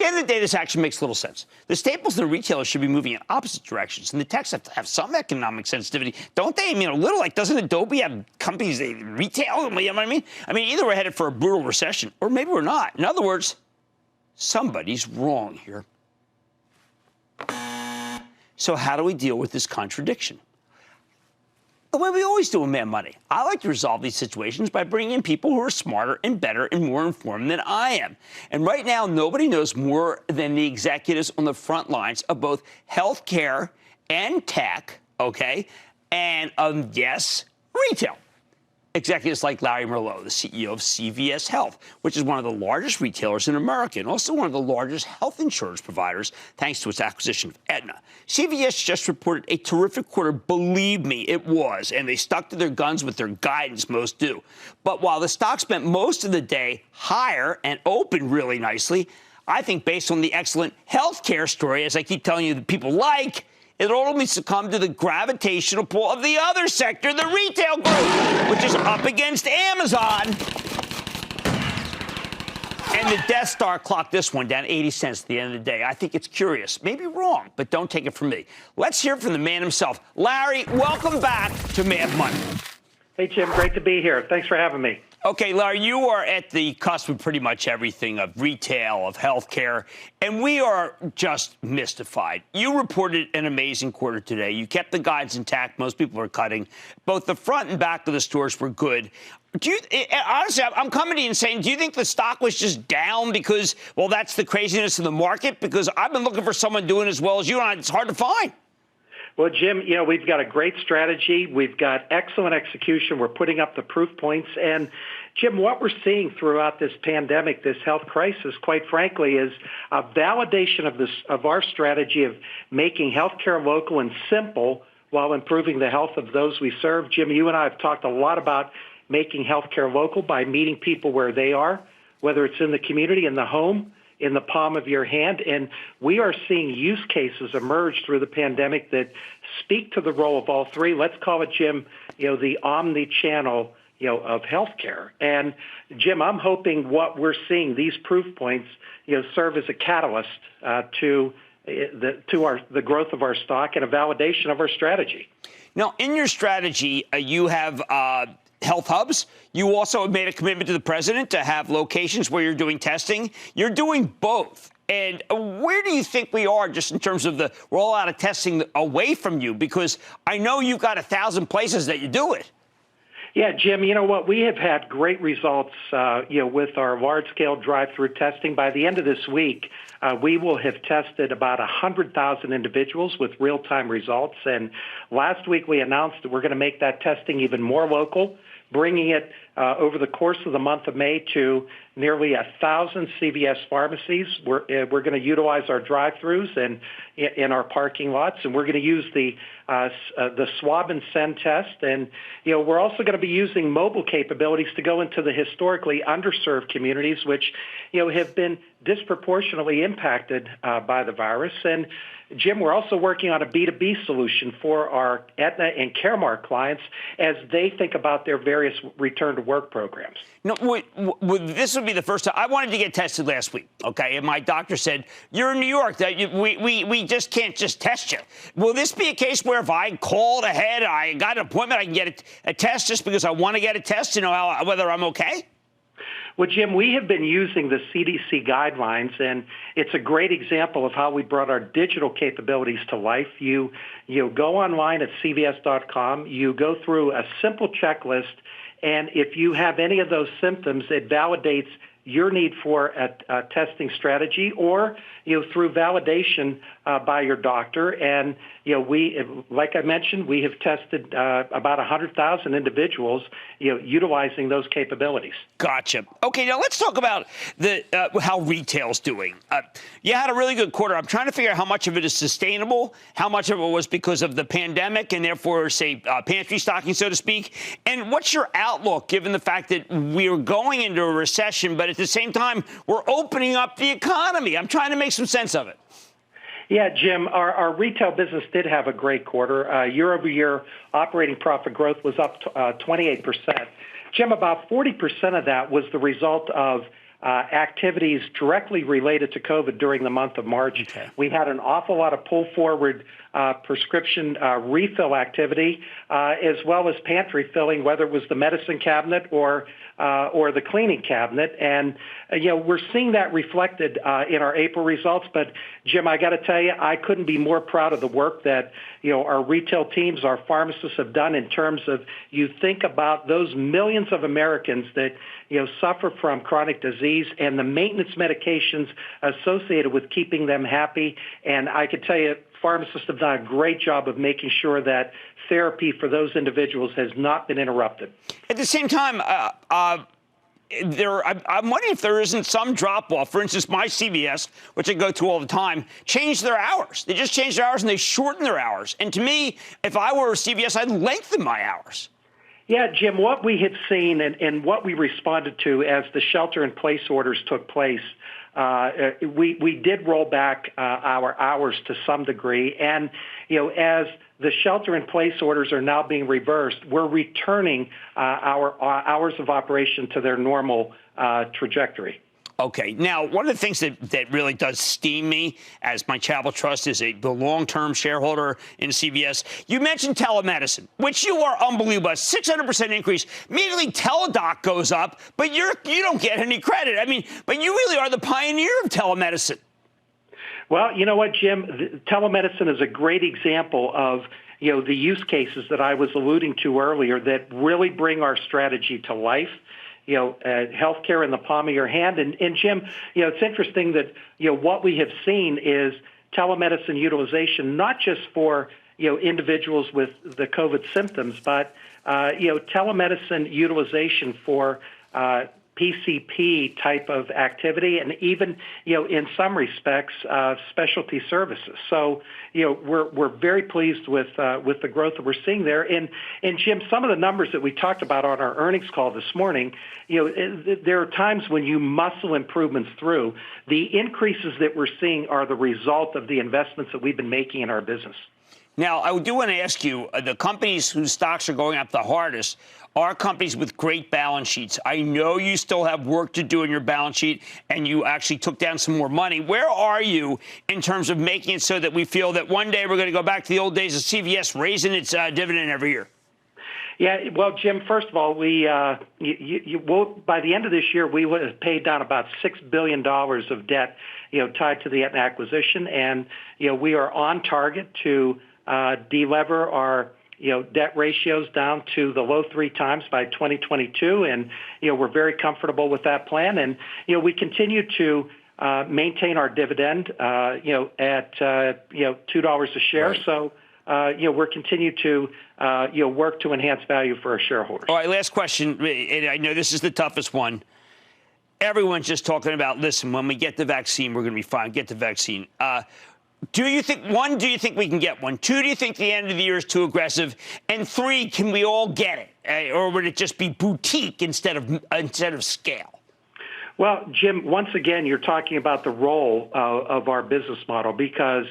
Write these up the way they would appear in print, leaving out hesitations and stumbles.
the end of the day, this actually makes little sense. The staples and the retailers should be moving in opposite directions, and the techs have to have some economic sensitivity, don't they? I mean, a little. Like, doesn't Adobe have companies they retail? You know what I mean? Either we're headed for a brutal recession, or maybe we're not. In other words, somebody's wrong here. So how do we deal with this contradiction? The way we always do in Mad Money. I like to resolve these situations by bringing in people who are smarter and better and more informed than I am. And right now, nobody knows more than the executives on the front lines of both healthcare and tech, okay, and, yes, retail. Executives like Larry Merlo, the CEO of CVS Health, which is one of the largest retailers in America and also one of the largest health insurance providers, thanks to its acquisition of Aetna. CVS just reported a terrific quarter. Believe me, it was. And they stuck to their guns with their guidance, most do. But while the stock spent most of the day higher and opened really nicely, I think based on the excellent healthcare story, as I keep telling you that people like, it'll only succumb to the gravitational pull of the other sector, the retail group, which is up against Amazon. And the Death Star clocked this one down 80 cents at the end of the day. I think it's curious, maybe wrong, but don't take it from me. Let's hear from the man himself. Larry, welcome back to Mad Money. Hey, Jim, great to be here. Thanks for having me. Okay, Larry, you are at the cusp of pretty much everything, of retail, of healthcare, and we are just mystified. You reported an amazing quarter today. You kept the guidance intact. Most people are cutting. Both the front and back of the stores were good. Honestly, I'm coming to you and saying, do you think the stock was just down because, well, that's the craziness of the market? Because I've been looking for someone doing as well as you, and it's hard to find. Well, Jim, we've got a great strategy. We've got excellent execution. We're putting up the proof points. And, Jim, what we're seeing throughout this pandemic, this health crisis, quite frankly, is a validation of our strategy of making healthcare local and simple while improving the health of those we serve. Jim, you and I have talked a lot about making healthcare local by meeting people where they are, whether it's in the community, in the home, in the palm of your hand. And we are seeing use cases emerge through the pandemic that speak to the role of all three. Let's call it, Jim, the omni-channel, of healthcare. And Jim, I'm hoping what we're seeing, these proof points, serve as a catalyst to the growth of our stock and a validation of our strategy. Now, in your strategy, you have health hubs. You also made a commitment to the president to have locations where you're doing testing. You're doing both. And where do you think we are just in terms of the rollout of testing away from you? Because I know you've got 1,000 places that you do it. Yeah, Jim, you know what? We have had great results, with our large-scale drive-through testing. By the end of this week, we will have tested about 100,000 individuals with real-time results. And last week, we announced that we're going to make that testing even more local, bringing it over the course of the month of May to nearly 1,000 CVS pharmacies. We're going to utilize our drive-throughs and in our parking lots, and we're going to use the swab and send test. And we're also going to be using mobile capabilities to go into the historically underserved communities, which have been disproportionately impacted by the virus. And Jim, we're also working on a B2B solution for our Aetna and Caremark clients as they think about their various return-to-work programs. No, this would be the first time. I wanted to get tested last week, okay? And my doctor said, you're in New York. We just can't just test you. Will this be a case where if I called ahead, I got an appointment, I can get a test just because I want to get a test to know whether I'm okay? Well, Jim, we have been using the CDC guidelines, and it's a great example of how we brought our digital capabilities to life. You go online at CVS.com, you go through a simple checklist, and if you have any of those symptoms, it validates your need for a testing strategy or, through validation by your doctor. And, we, like I mentioned, we have tested about 100,000 individuals, utilizing those capabilities. Gotcha. Okay, now let's talk about how retail's doing. You had a really good quarter. I'm trying to figure out how much of it is sustainable, how much of it was because of the pandemic and therefore, say, pantry stocking, so to speak. And what's your outlook, given the fact that we're going into a recession, but at the same time, we're opening up the economy? I'm trying to make some sense of it. Yeah, Jim, our retail business did have a great quarter. Year-over-year operating profit growth was up 28%. Jim, about 40% of that was the result of activities directly related to COVID during the month of March. Okay. We had an awful lot of pull forward prescription refill activity, as well as pantry filling, whether it was the medicine cabinet or the cleaning cabinet. And, we're seeing that reflected in our April results. But, Jim, I got to tell you, I couldn't be more proud of the work that, our retail teams, our pharmacists have done in terms of, you think about those millions of Americans that, suffer from chronic disease and the maintenance medications associated with keeping them happy. And I could tell you, pharmacists have done a great job of making sure that therapy for those individuals has not been interrupted. At the same time, I'm wondering if there isn't some drop-off. For instance, my CVS, which I go to all the time, changed their hours. They just changed their hours, and they shortened their hours. And to me, if I were a CVS, I'd lengthen my hours. Yeah, Jim, what we had seen and what we responded to as the shelter-in-place orders took place, we did roll back our hours to some degree. And, as the shelter-in-place orders are now being reversed, we're returning our hours of operation to their normal trajectory. Okay. Now, one of the things that really does steam me as my Chapel Trust is the long-term shareholder in CVS. You mentioned telemedicine, which you are unbelievable. 600% increase. Immediately, Teladoc goes up, but you don't get any credit. I mean, but you really are the pioneer of telemedicine. Well, you know what, Jim? Telemedicine is a great example of the use cases that I was alluding to earlier that really bring our strategy to life. Healthcare in the palm of your hand. And Jim, it's interesting that, what we have seen is telemedicine utilization, not just for, individuals with the COVID symptoms, but, telemedicine utilization for PCP type of activity and even, in some respects, specialty services. So, we're very pleased with the growth that we're seeing there. And Jim, some of the numbers that we talked about on our earnings call this morning, there are times when you muscle improvements through. The increases that we're seeing are the result of the investments that we've been making in our business. Now, I do want to ask you, the companies whose stocks are going up the hardest are companies with great balance sheets. I know you still have work to do in your balance sheet, and you actually took down some more money. Where are you in terms of making it so that we feel that one day we're going to go back to the old days of CVS raising its dividend every year? Yeah, well, Jim, first of all, we by the end of this year, we would have paid down about $6 billion of debt, tied to the Aetna acquisition, and we are on target to delever our debt ratios down to the low 3 times by 2022, and we're very comfortable with that plan, and we continue to maintain our dividend, at $2 a share. Right. So. We're continuing to work to enhance value for our shareholders. All right, last question, and I know this is the toughest one. Everyone's just talking about, listen, when we get the vaccine, we're going to be fine. Get the vaccine. Do you think we can get one? 2, do you think the end of the year is too aggressive? And 3, can we all get it? Or would it just be boutique instead of scale? Well, Jim, once again, you're talking about the role of our business model because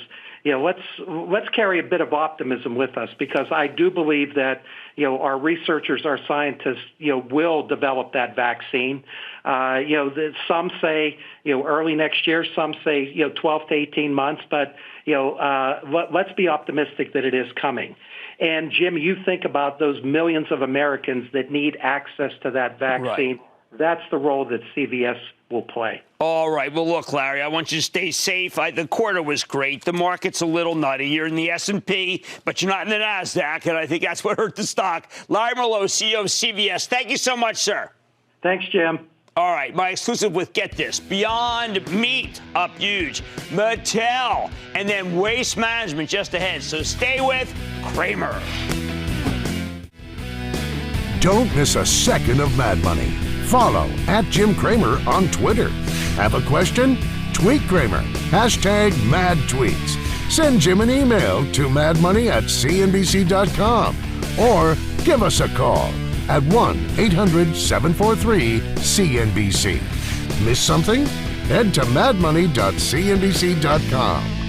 let's carry a bit of optimism with us because I do believe that our researchers, our scientists, will develop that vaccine. Some say early next year, some say 12 to 18 months, but let's be optimistic that it is coming. And Jim, you think about those millions of Americans that need access to that vaccine. Right. That's the role that CVS will play. All right. Well, look, Larry, I want you to stay safe. The quarter was great. The market's a little nutty. You're in the S&P, but you're not in the NASDAQ, and I think that's what hurt the stock. Larry Merlo, CEO of CVS. Thank you so much, sir. Thanks, Jim. All right, my exclusive with, get this, Beyond Meat up huge, Mattel, and then Waste Management just ahead. So stay with Cramer. Don't miss a second of Mad Money. Follow @Jim Cramer on Twitter. Have a question? Tweet Cramer. #MadTweets. Send Jim an email to madmoney@cnbc.com or give us a call at 1-800-743-CNBC. Miss something? Head to madmoney.cnbc.com.